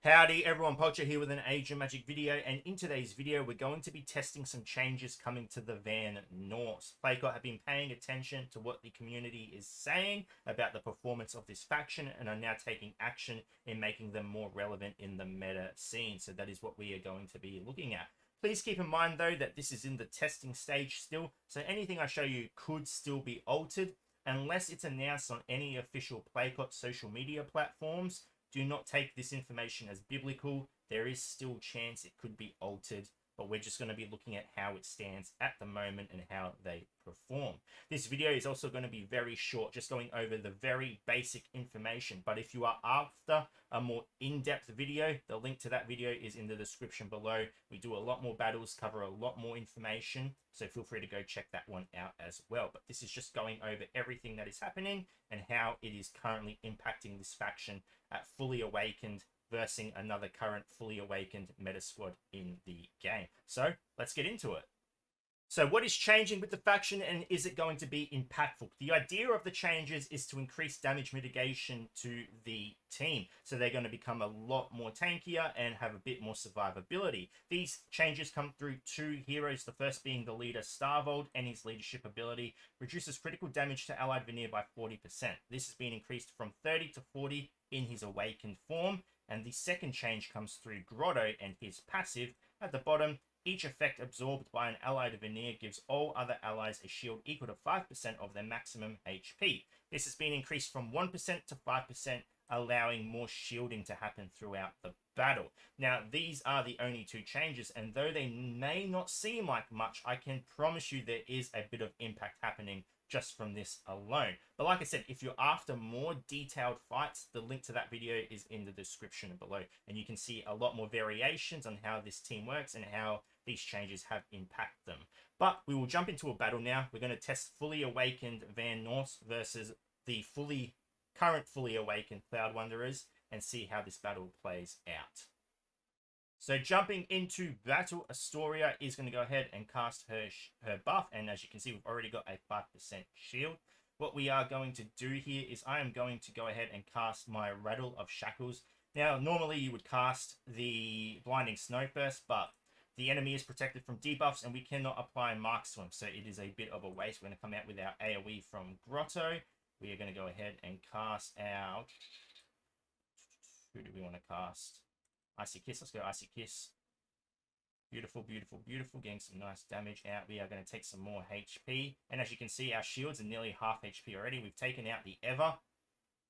Howdy everyone, Poacher here with an Age of Magic video, and in today's video we're going to be testing some changes coming to the Van Norse. Playcott have been paying attention to what the community is saying about the performance of this faction and are now taking action in making them more relevant in the meta scene. So that is what we are going to be looking at. Please keep in mind though that this is in the testing stage still, so anything I show you could still be altered unless it's announced on any official Playcott social media platforms. Do not take this information as biblical. There is still chance it could be altered, but we're just going to be looking at how it stands at the moment and how they perform. This video is also going to be very short, just going over the very basic information. But if you are after a more in-depth video, the link to that video is in the description below. We do a lot more battles, cover a lot more information, so feel free to go check that one out as well. But this is just going over everything that is happening and how it is currently impacting this faction at Fully Awakened versus another current Fully Awakened meta squad in the game. So let's get into it. So what is changing with the faction, and is it going to be impactful? The idea of the changes is to increase damage mitigation to the team. So they're going to become a lot more tankier and have a bit more survivability. These changes come through two heroes, the first being the leader Starvold, and his leadership ability reduces critical damage to allied Vanir by 40%. This has been increased from 30 to 40 in his awakened form. And the second change comes through Grotto and his passive. At the bottom, each effect absorbed by an allied Vanir gives all other allies a shield equal to 5% of their maximum HP. This has been increased from 1% to 5%, allowing more shielding to happen throughout the battle. Now, these are the only two changes, and though they may not seem like much, I can promise you there is a bit of impact happening just from this alone. But like I said, if you're after more detailed fights, the link to that video is in the description below, and you can see a lot more variations on how this team works and how these changes have impacted them. But we will jump into a battle now. We're going to test Fully Awakened Van Norse versus the current Fully Awakened Cloud Wanderers and see how this battle plays out. So jumping into battle, Astoria is going to go ahead and cast her buff. And as you can see, we've already got a 5% shield. What we are going to do here is I am going to go ahead and cast my Rattle of Shackles. Now, normally you would cast the Blinding Snowburst, but the enemy is protected from debuffs and we cannot apply marks to him. So it is a bit of a waste. We're going to come out with our AoE from Grotto. We are going to go ahead and cast our... Who do we want to cast? Icy Kiss. Let's go Icy Kiss. Beautiful, beautiful, beautiful. Getting some nice damage out. We are going to take some more HP. And as you can see, our shields are nearly half HP already. We've taken out the Ever.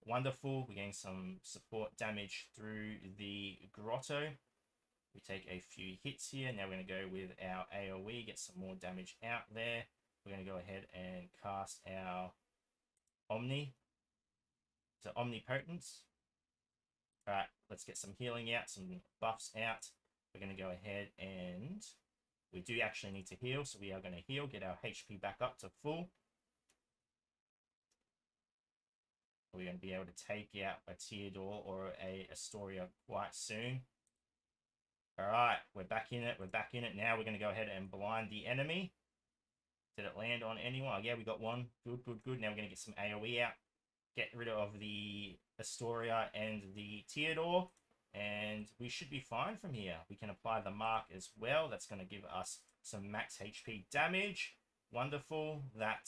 Wonderful. We're getting some support damage through the Grotto. We take a few hits here. Now we're going to go with our AoE. Get some more damage out there. We're going to go ahead and cast our Omni. So Omnipotence. Alright, let's get some healing out, some buffs out. We're going to go ahead and we do actually need to heal, so we are going to heal, get our HP back up to full. We're going to be able to take out a Theodore or a Astoria quite soon. Alright, we're back in it, we're back in it. Now we're going to go ahead and blind the enemy. Did it land on anyone? Oh, yeah, we got one. Good, good, good. Now we're going to get some AoE out. Get rid of the Astoria and the Theodore, and we should be fine from here. We can apply the mark as well. That's going to give us some max HP damage. Wonderful. That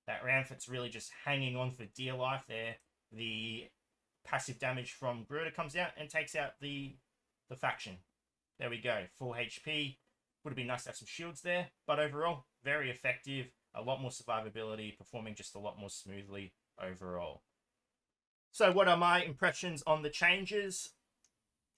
Ramfart's really just hanging on for dear life there. The passive damage from Gruta comes out and takes out the faction. There we go. Full HP. Would have been nice to have some shields there, but overall, very effective. A lot more survivability, performing just a lot more smoothly overall. So what are my impressions on the changes?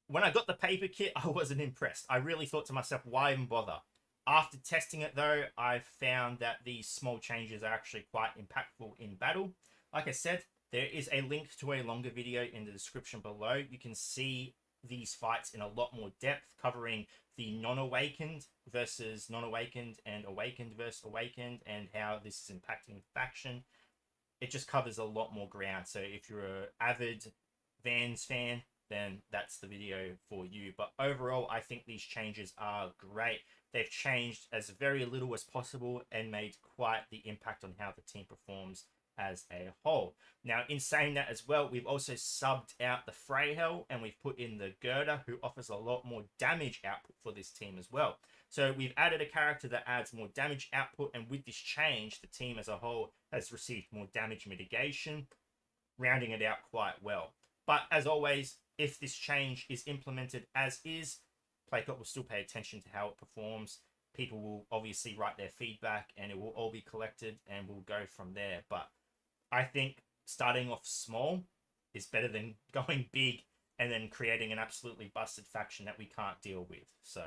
When I got the paper kit, I wasn't impressed. I really thought to myself, why even bother? After testing it though, I found that these small changes are actually quite impactful in battle. Like I said, there is a link to a longer video in the description below. You can see these fights in a lot more depth, covering the non-awakened versus non-awakened and awakened versus awakened, and how this is impacting the faction. It just covers a lot more ground. So if you're an avid Vans fan, then that's the video for you. But overall, I think these changes are great. They've changed as very little as possible and made quite the impact on how the team performs as a whole. Now, in saying that as well, we've also subbed out the Freyhel and we've put in the Gerda, who offers a lot more damage output for this team as well. So we've added a character that adds more damage output, and with this change, the team as a whole has received more damage mitigation, rounding it out quite well. But as always, if this change is implemented as is, Playcott will still pay attention to how it performs. People will obviously write their feedback and it will all be collected and we'll go from there. But I think starting off small is better than going big and then creating an absolutely busted faction that we can't deal with. So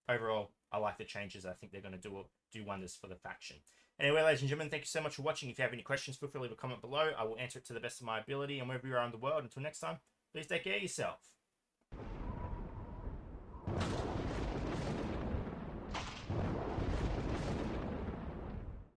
overall, I like the changes. I think they're going to do wonders for the faction. Anyway, ladies and gentlemen, thank you so much for watching. If you have any questions, feel free to leave a comment below. I will answer it to the best of my ability. And wherever you are in the world, until next time, please take care of yourself.